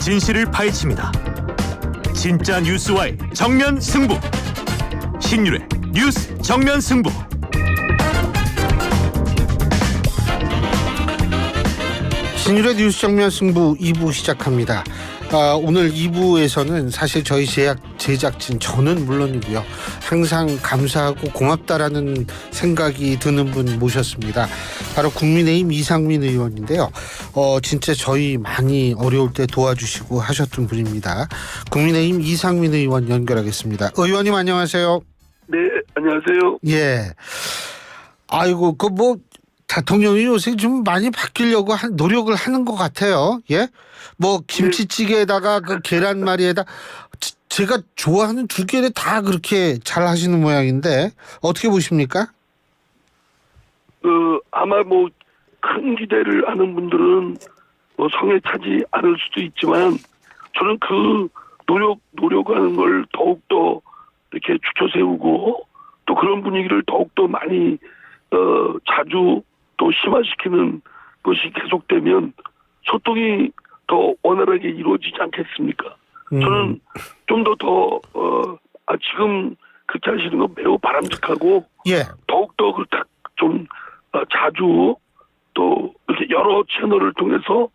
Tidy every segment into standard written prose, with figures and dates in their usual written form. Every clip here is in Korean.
진실을 파헤칩니다. 진짜 뉴스와의 정면 승부. 신율의 뉴스 정면 승부. 신율의 뉴스 정면 승부 2부 시작합니다. 오늘 2부에서는 사실 저희 제작진 저는 물론이고요. 항상 감사하고 고맙다라는 생각이 드는 분 모셨습니다. 바로 국민의힘 이상민 의원인데요. 진짜 저희 많이 어려울 때 도와주시고 하셨던 분입니다. 국민의힘 이상민 의원 연결하겠습니다. 의원님 안녕하세요. 네, 안녕하세요. 예. 아이고 대통령이 요새 좀 많이 바뀌려고 노력을 하는 것 같아요. 예? 김치찌개에다가 그 계란말이에다 제가 좋아하는 두 개를 다 그렇게 잘 하시는 모양인데 어떻게 보십니까? 아마 큰 기대를 하는 분들은 성에 차지 않을 수도 있지만 저는 그 노력하는 걸 더욱더 이렇게 주쳐 세우고 또 그런 분위기를 더욱더 많이 자주 또 심화시키는 것이 계속되면 소통이 더 원활하게 이루어지지 않겠습니까? 저는 좀 더 지금 그렇게 하시는 건 매우 바람직하고 예. 더욱더 좀 자주 또 이렇게 여러 채널을 통해서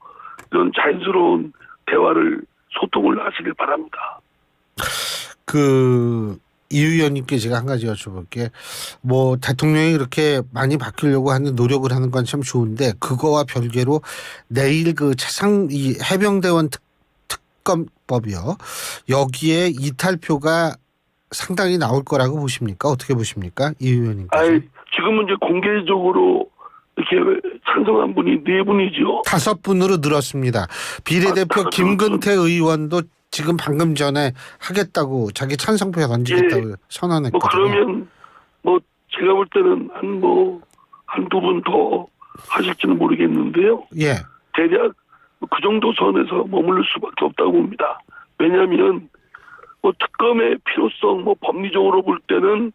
이런 자연스러운 대화를 소통을 하시길 바랍니다. 이 의원님께 제가 한 가지 여쭤볼게. 대통령이 그렇게 많이 바뀌려고 하는 노력을 하는 건 참 좋은데 그거와 별개로 내일 이 해병대원 특검법이요. 여기에 이탈표가 상당히 나올 거라고 보십니까? 어떻게 보십니까? 이 의원님께서. 지금은 이제 공개적으로 이렇게 찬성한 분이 4분이죠. 5분으로 늘었습니다. 비례대표 김근태 의원도 지금 방금 전에 하겠다고 자기 찬성표 던지겠다고 선언했거든요. 그러면 제가 볼 때는 한두 분 더 하실지는 모르겠는데요. 예. 대략 그 정도 선에서 머무를 수밖에 없다고 봅니다. 왜냐하면 특검의 필요성 법리적으로 볼 때는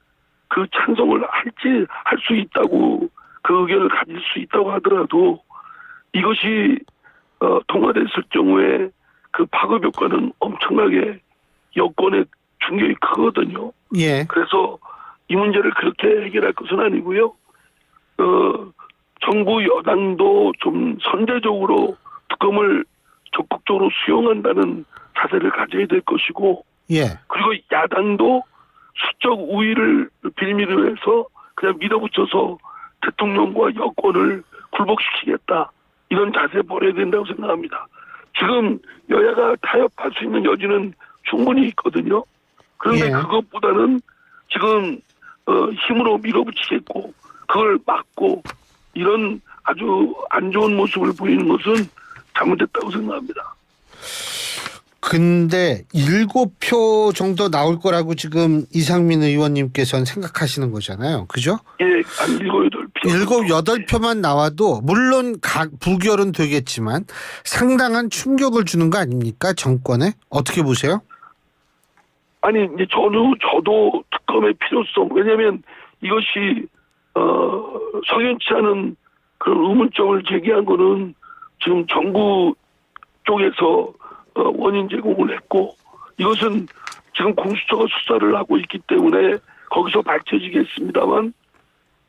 그 찬성을 할 수 있다고 그 의견을 가질 수 있다고 하더라도 이것이 통과됐을 경우에 그 파급 효과는 엄청나게 여권의 충격이 크거든요. 예. 그래서 이 문제를 그렇게 해결할 것은 아니고요. 정부 여당도 좀 선제적으로 특검을 적극적으로 수용한다는 자세를 가져야 될 것이고, 예. 그리고 야당도 수적 우위를 빌미로 해서 그냥 밀어붙여서 대통령과 여권을 굴복시키겠다 이런 자세 버려야 된다고 생각합니다. 지금 여야가 타협할 수 있는 여지는 충분히 있거든요. 그런데 그것보다는 지금 힘으로 밀어붙이겠고 그걸 막고 이런 아주 안 좋은 모습을 보이는 것은 잘못됐다고 생각합니다. 근데 7표 정도 나올 거라고 지금 이상민 의원님께서는 생각하시는 거잖아요. 그죠? 예, 한 7, 8표. 8표만 나와도 물론 부결은 되겠지만 상당한 충격을 주는 거 아닙니까? 정권에? 어떻게 보세요? 이제 저도 특검의 필요성, 왜냐하면 이것이 석연치 않은 그런 의문점을 제기한 거는 지금 정부 쪽에서 원인 제공을 했고 이것은 지금 공수처가 수사를 하고 있기 때문에 거기서 밝혀지겠습니다만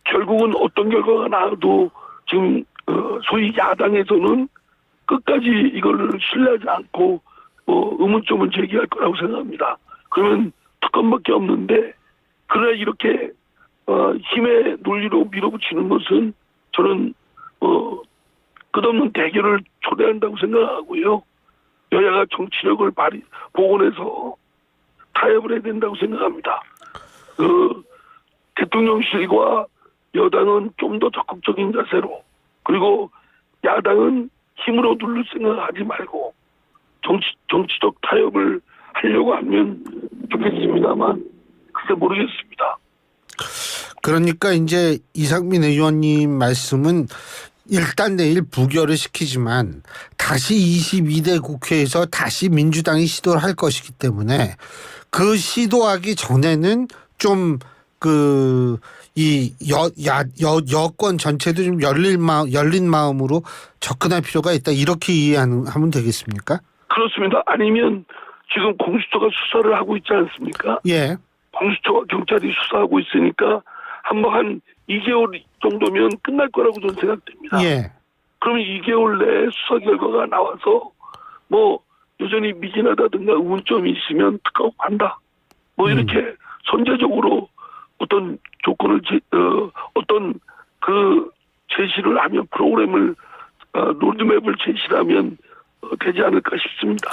결국은 어떤 결과가 나와도 지금 소위 야당에서는 끝까지 이걸 신뢰하지 않고 의문점을 제기할 거라고 생각합니다. 그러면 특검밖에 없는데 그러나 이렇게 힘의 논리로 밀어붙이는 것은 저는 끝없는 대결을 초래한다고 생각하고요. 여야가 정치력을 복원해서 타협을 해야 된다고 생각합니다. 대통령실과 여당은 좀 더 적극적인 자세로 그리고 야당은 힘으로 누를 생각하지 말고 정치적 타협을 하려고 하면 좋겠습니다만 글쎄 모르겠습니다. 그러니까 이제 이상민 의원님 말씀은 일단 내일 부결을 시키지만 다시 22대 국회에서 다시 민주당이 시도를 할 것이기 때문에 그 시도하기 전에는 좀 여권 전체도 좀 열린 마음으로 접근할 필요가 있다. 이렇게 이해하면 되겠습니까? 그렇습니다. 아니면 지금 공수처가 수사를 하고 있지 않습니까? 예. 공수처와 경찰이 수사하고 있으니까 한번 한 2개월 정도면 끝날 거라고 저는 생각됩니다. 예. 그러면 2개월 내에 수사 결과가 나와서 뭐 여전히 미진하다든가 의문점이 있으면 특검 한다. 뭐 이렇게 선제적으로 어떤 조건을 어떤 그 제시를 하면 프로그램을 로드맵을 제시하면 되지 않을까 싶습니다.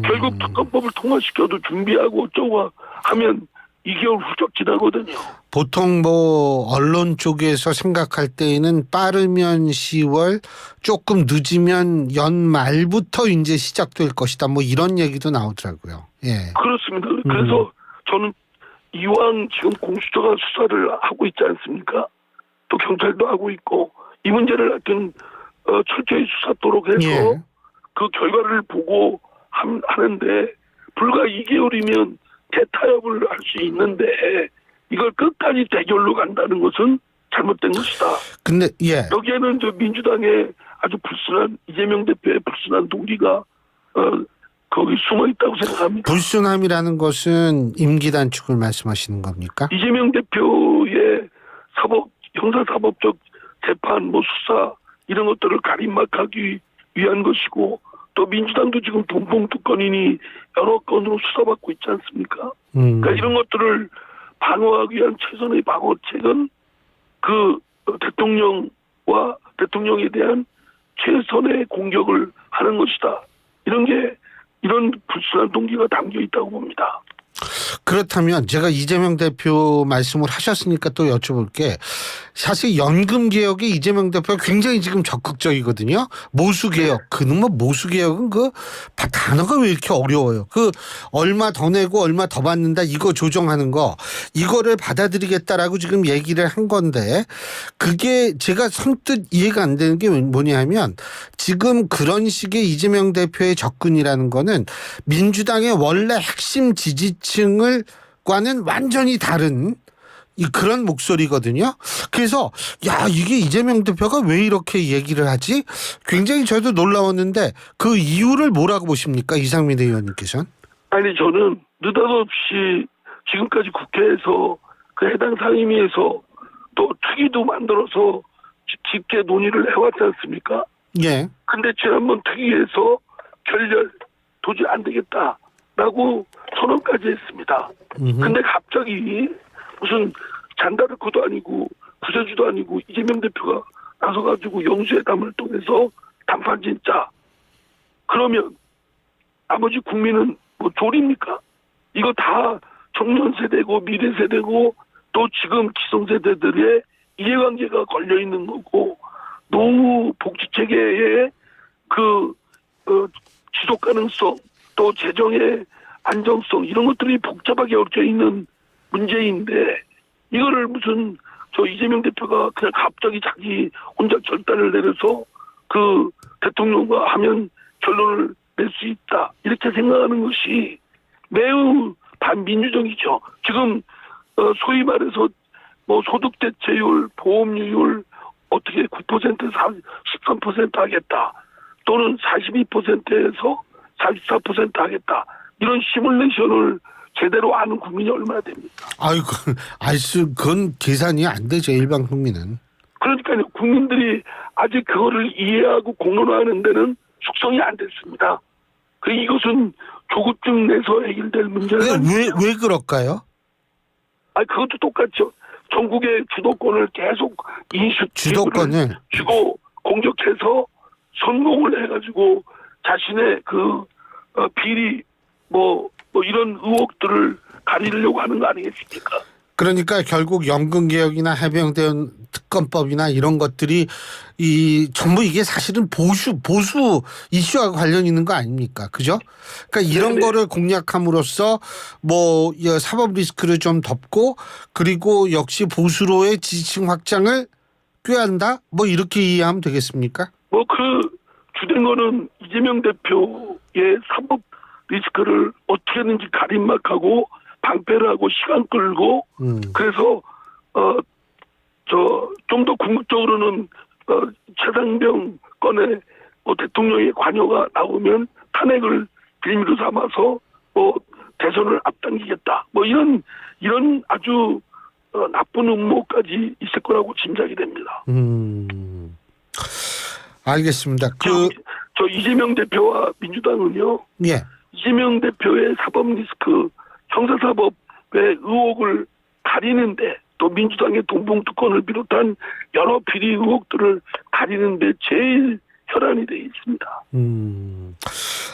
결국 특검법을 통과시켜도 준비하고 어쩌고 하면 2개월 훌쩍 지나거든요. 보통 뭐 언론 쪽에서 생각할 때에는 빠르면 10월, 조금 늦으면 연말부터 이제 시작될 것이다. 뭐 이런 얘기도 나오더라고요. 예. 그렇습니다. 그래서 저는 이왕 지금 공수처가 수사를 하고 있지 않습니까? 또 경찰도 하고 있고 이 문제를 하여튼 철저히 수사토록 해서 예. 그 결과를 보고 하는데 불과 2개월이면 대타협을 할 수 있는데 이걸 끝까지 대결로 간다는 것은 잘못된 것이다. 근데 예. 여기에는 저 민주당의 아주 불순한 이재명 대표의 불순한 동기가 거기 숨어 있다고 생각합니다. 불순함이라는 것은 임기 단축을 말씀하시는 겁니까? 이재명 대표의 형사사법적 재판, 뭐 수사 이런 것들을 가림막하기 위한 것이고 또 민주당도 지금 돈봉투 건이니 여러 건으로 수사받고 있지 않습니까? 그러니까 이런 것들을 방어하기 위한 최선의 방어책은 그 대통령과 대통령에 대한 최선의 공격을 하는 것이다. 이런 불순한 동기가 담겨 있다고 봅니다. 그렇다면 제가 이재명 대표 말씀을 하셨으니까 또 여쭤볼게. 사실 연금 개혁에 이재명 대표가 굉장히 지금 적극적이거든요. 모수 개혁. 그놈의 모수 개혁은 그 단어가 왜 이렇게 어려워요. 그 얼마 더 내고 얼마 더 받는다 이거 조정하는 거 이거를 받아들이겠다라고 지금 얘기를 한 건데 그게 제가 선뜻 이해가 안 되는 게 뭐냐 하면 지금 그런 식의 이재명 대표의 접근이라는 거는 민주당의 원래 핵심 지지층을 과는 완전히 다른 그런 목소리거든요. 그래서 야 이게 이재명 대표가 왜 이렇게 얘기를 하지? 굉장히 저도 놀라웠는데 그 이유를 뭐라고 보십니까? 이상민 의원님께서는? 아니 저는 느닷없이 지금까지 국회에서 그 해당 상임위에서 또 특위도 만들어서 깊게 논의를 해왔지 않습니까? 예. 근데 지난번 특위에서 결렬 도저히 안 되겠다라고 선언까지 했습니다. 근데 갑자기 무슨 잔다르크도 아니고 구세주도 아니고 이재명 대표가 나서가지고 영수회담을 통해서談判 진짜 그러면 나머지 국민은 뭐 졸입니까? 이거 다 청년 세대고 미래 세대고 또 지금 기성세대들의 이해관계가 걸려 있는 거고 노후 복지 체계의 그 지속 가능성 또 재정의 안정성 이런 것들이 복잡하게 얽혀 있는 문제인데 이거를 무슨 저 이재명 대표가 그냥 갑자기 자기 혼자 결단을 내려서 그 대통령과 하면 결론을 낼 수 있다 이렇게 생각하는 것이 매우 반민주적이죠. 지금 소위 말해서 뭐 소득 대체율, 보험료율 어떻게 9%, 13% 하겠다 또는 42%에서 44% 하겠다 이런 시뮬레이션을 제대로 아는 국민이 얼마나 됩니까? 아이고, 그건 계산이 안 되죠, 일반 국민은. 그러니까요, 국민들이 아직 그거를 이해하고 공론화하는 데는 숙성이 안 됐습니다. 이것은 조급증 내서 해결될 문제가 왜 그럴까요? 그것도 똑같죠. 전국의 주도권을 계속 주도권을 주고 공격해서 성공을 해가지고 자신의 그 비리 뭐 이런 의혹들을 가리려고 하는 거 아니겠습니까? 그러니까 결국 연금개혁이나 해병대 특검법이나 이런 것들이 전부 이게 사실은 보수 이슈와 관련 있는 거 아닙니까? 그죠? 그러니까 이런 네네. 거를 공략함으로써 뭐 사법 리스크를 좀 덮고 그리고 역시 보수로의 지지층 확장을 꾀한다? 뭐 이렇게 이해하면 되겠습니까? 뭐 그 주된 거는 이재명 대표의 사법 리스크를 어떻게든지 가림막하고 방패를 하고 시간 끌고 그래서 좀 더 궁극적으로는 최상병 건에 대통령의 관여가 나오면 탄핵을 빌미로 삼아서 대선을 앞당기겠다. 이런 아주 나쁜 음모까지 있을 거라고 짐작이 됩니다. 알겠습니다. 저 이재명 대표와 민주당은요. 예. 이재명 대표의 사법 리스크, 형사사법의 의혹을 가리는데 또 민주당의 동봉특권을 비롯한 여러 비리 의혹들을 가리는데 제일 혈안이 되어 있습니다.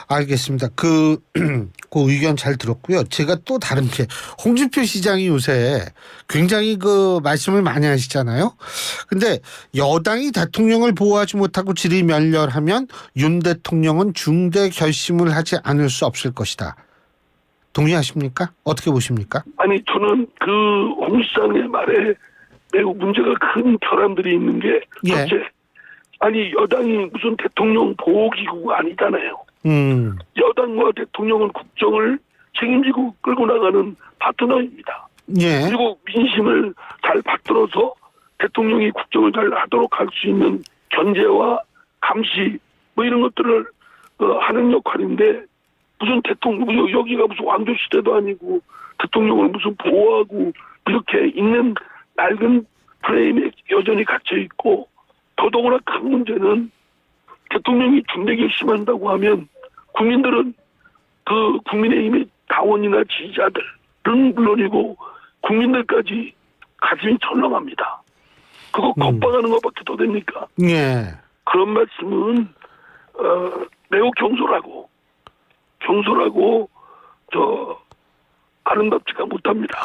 알겠습니다. 그 의견 잘 들었고요. 제가 또 다른 게 홍준표 시장이 요새 굉장히 그 말씀을 많이 하시잖아요. 근데 여당이 대통령을 보호하지 못하고 질의멸렬하면 윤 대통령은 중대 결심을 하지 않을 수 없을 것이다. 동의하십니까? 어떻게 보십니까? 아니 저는 그 홍 시장의 말에 매우 문제가 큰 결함들이 있는 게 예. 첫째, 아니 여당이 무슨 대통령 보호기구가 아니잖아요. 여당과 대통령은 국정을 책임지고 끌고 나가는 파트너입니다. 예. 그리고 민심을 잘 받들어서 대통령이 국정을 잘 하도록 할 수 있는 견제와 감시 이런 것들을 하는 역할인데 무슨 대통령 여기가 무슨 왕조 시대도 아니고 대통령을 무슨 보호하고 이렇게 있는 낡은 프레임에 여전히 갇혀 있고 더더구나 큰 문제는 대통령이 중대 결심한다고 하면 국민들은 그 국민의힘의 당원이나 지지자들은 물론이고 국민들까지 가슴이 철렁합니다. 그거 겁박하는 것밖에 더 됩니까? 예. 그런 말씀은 매우 경솔하고 아름답지가 못합니다.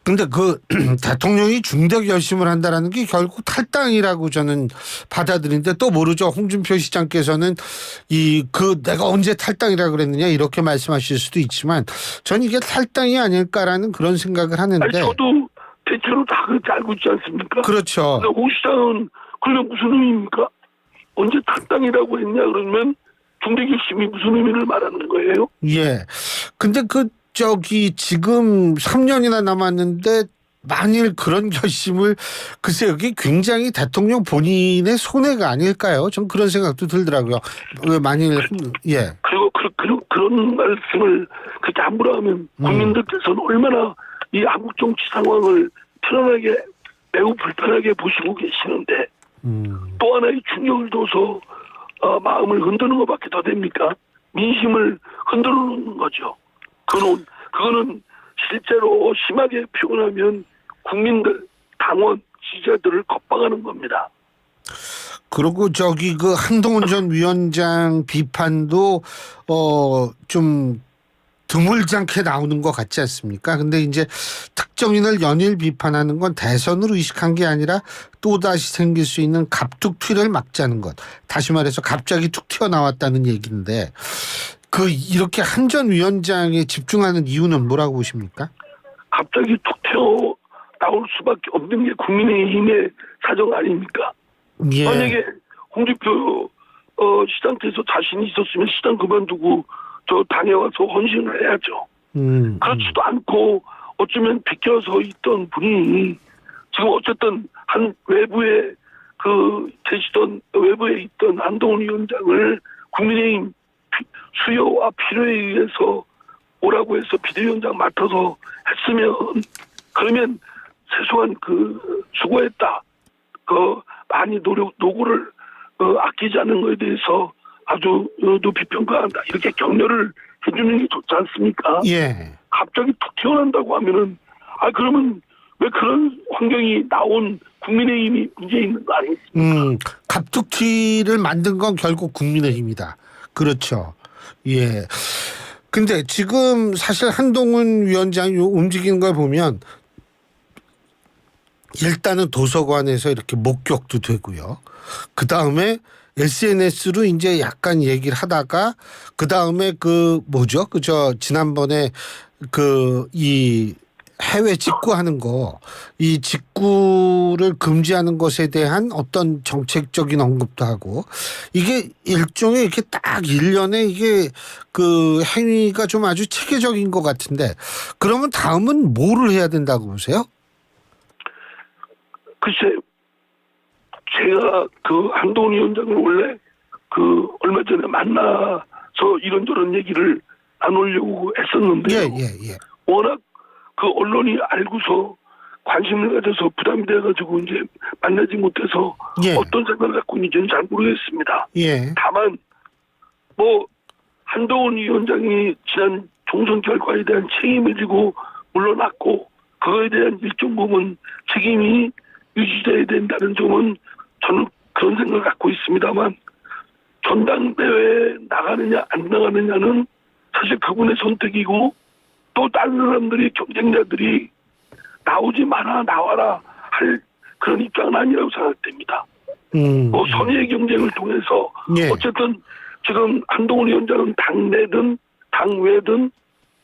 근데 그 대통령이 중대 결심을 한다라는 게 결국 탈당이라고 저는 받아들이는데 또 모르죠. 홍준표 시장께서는 내가 언제 탈당이라고 그랬느냐 이렇게 말씀하실 수도 있지만 전 이게 탈당이 아닐까라는 그런 생각을 하는데. 아니, 저도 대체로 다 그렇게 알고 있지 않습니까? 그렇죠. 근데 홍 시장은 그러면 무슨 의미입니까? 언제 탈당이라고 했냐 그러면 중대 결심이 무슨 의미를 말하는 거예요? 예. 근데 지금 3년이나 남았는데 만일 그런 결심을 글쎄 여기 굉장히 대통령 본인의 손해가 아닐까요? 전 그런 생각도 들더라고요. 왜 만일 예. 그리고 그런 말씀을 그렇게 함부로 하면 국민들께서는 얼마나 이 한국 정치 상황을 편안하게 매우 불편하게 보시고 계시는데 또 하나의 충격을 줘서 마음을 흔드는 것밖에 더 됩니까? 민심을 흔들는 거죠. 그거는 실제로 심하게 표현하면 국민들, 당원, 지지자들을 겁박하는 겁니다. 그리고 한동훈 전 위원장 비판도 좀 드물지 않게 나오는 것 같지 않습니까? 근데 이제 특정인을 연일 비판하는 건 대선으로 의식한 게 아니라 또다시 생길 수 있는 갑툭튀를 막자는 것. 다시 말해서 갑자기 툭 튀어나왔다는 얘기인데 이렇게 한 전 위원장에 집중하는 이유는 뭐라고 보십니까? 갑자기 툭 튀어나올 수밖에 없는 게 국민의힘의 사정 아닙니까? 예. 만약에 홍준표 시장께서 자신이 있었으면 시장 그만두고 저 당에 와서 헌신을 해야죠. 그렇지도 않고 어쩌면 비껴서 있던 분이 지금 어쨌든 한 외부에 외부에 있던 한동훈 위원장을 국민의힘 수요와 필요에 의해서 오라고 해서 비대위원장 맡아서 했으면 그러면 최소한 수고했다. 많이 노고를 아끼지 않은 것에 대해서 아주 높이 평가한다. 이렇게 격려를 해주는 게 좋지 않습니까? 예. 갑자기 툭 튀어난다고 하면은 그러면 왜 그런 환경이 나온 국민의힘이 문제 있는 거 아니겠습니까? 갑툭튀를 만든 건 결국 국민의힘이다. 그렇죠. 예. 근데 지금 사실 한동훈 위원장이 움직이는 걸 보면 일단은 도서관에서 이렇게 목격도 되고요. 그 다음에 SNS로 이제 약간 얘기를 하다가 그 다음에 지난번에 이 해외 직구하는 이 직구를 금지하는 것에 대한 어떤 정책적인 언급도 하고 이게 일종의 이렇게 딱 일련의 이게 행위가 좀 아주 체계적인 것 같은데 그러면 다음은 뭐를 해야 된다고 보세요? 글쎄, 제가 한동훈 위원장을 원래 얼마 전에 만나서 이런저런 얘기를 나누려고 했었는데요. 예. 워낙 그 언론이 알고서 관심을 가져서 부담이 돼가지고 이제 만나지 못해서 예. 어떤 생각을 갖고 있는지는 잘 모르겠습니다. 예. 다만 뭐 한동훈 위원장이 지난 총선 결과에 대한 책임을 지고 물러났고 그거에 대한 일정 부분 책임이 유지돼야 된다는 점은 저는 그런 생각을 갖고 있습니다만 전당대회에 나가느냐 안 나가느냐는 사실 그분의 선택이고 또 다른 사람들이 경쟁자들이 나오지 마라 나와라 할 그런 입장은 아니라고 생각됩니다. 뭐 선의의 경쟁을 통해서 예. 어쨌든 지금 한동훈 위원장은 당내든 당외든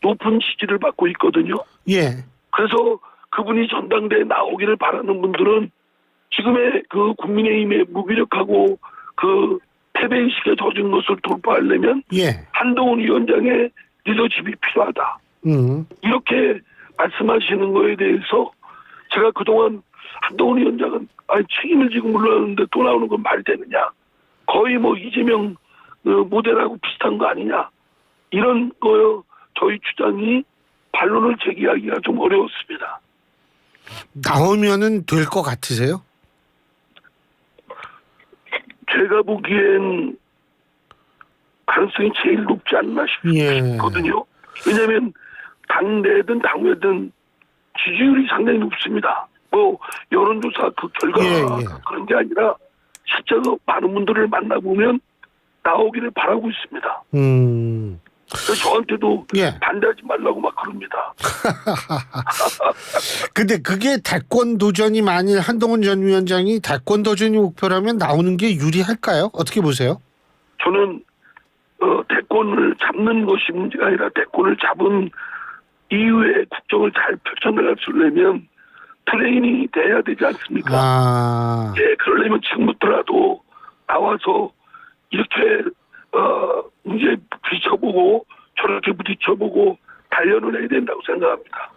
높은 지지를 받고 있거든요. 예. 그래서 그분이 전당대회에 나오기를 바라는 분들은 지금의 그 국민의힘의 무기력하고 그 패배의식에 젖은 것을 돌파하려면 예. 한동훈 위원장의 리더십이 필요하다. 이렇게 말씀하시는 거에 대해서 제가 그동안 한동훈 위원장은 책임을 지고 물러났는데 또 나오는 건 말이 되느냐. 거의 뭐 이재명 모델하고 비슷한 거 아니냐. 이런 거요. 저희 주장이 반론을 제기하기가 좀 어려웠습니다. 나오면은 될 것 같으세요? 제가 보기엔 가능성이 제일 높지 않나 싶거든요. 왜냐하면 당내든 당외든 지지율이 상당히 높습니다. 뭐 여론조사 그 결과가 그런 게 아니라 실제로 많은 분들을 만나보면 나오기를 바라고 있습니다. 그래서 저한테도 반대하지 말라고 막 그럽니다. 근데 그게 대권 도전이 만일 한동훈 전 위원장이 대권 도전이 목표라면 나오는 게 유리할까요? 어떻게 보세요? 저는 대권을 잡는 것이 문제가 아니라 대권을 잡은 이후에 국정을 잘 펼쳐나가려면 트레이닝이 돼야 되지 않습니까? 예, 그러려면 지금부터라도 나와서 이렇게 이제 부딪혀보고 저렇게 부딪혀보고 단련을 해야 된다고 생각합니다.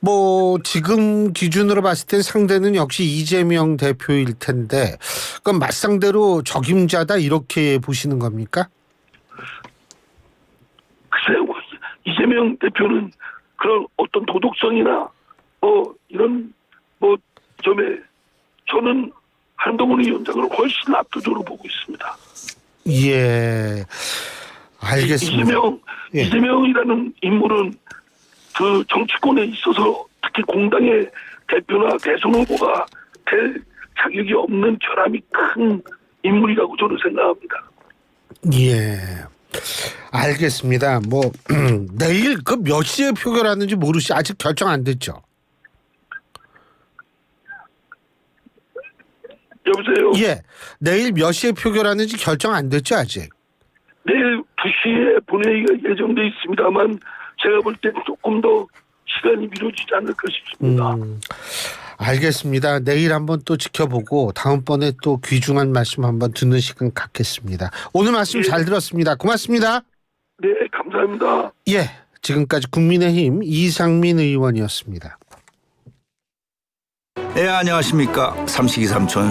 뭐 지금 기준으로 봤을 때 상대는 역시 이재명 대표일 텐데 그럼 맞상대로 적임자다 이렇게 보시는 겁니까? 글쎄요. 이재명 대표는 그런 어떤 도덕성이나 이런 점에 저는 한동훈 위원장을 훨씬 압도적으로 보고 있습니다. 예, 알겠습니다. 이재명이라는 인물은 그 정치권에 있어서 특히 공당의 대표나 대선 후보가 될 자격이 없는 결함이 큰 인물이라고 저는 생각합니다. 예, 알겠습니다. 뭐 내일 그 몇 시에 표결하는지 모르시 아직 결정 안 됐죠? 여보세요? 예, 내일 몇 시에 표결하는지 결정 안 됐죠 아직? 내일 2시에 본회의가 예정돼 있습니다만 제가 볼 때 조금 더 시간이 미뤄지지 않을까 싶습니다. 알겠습니다. 내일 한번 또 지켜보고 다음번에 또 귀중한 말씀 한번 듣는 시간 갖겠습니다. 오늘 말씀 잘 들었습니다. 고맙습니다. 네, 감사합니다. 예, 지금까지 국민의힘 이상민 의원이었습니다. 네, 안녕하십니까. 삼식이 삼촌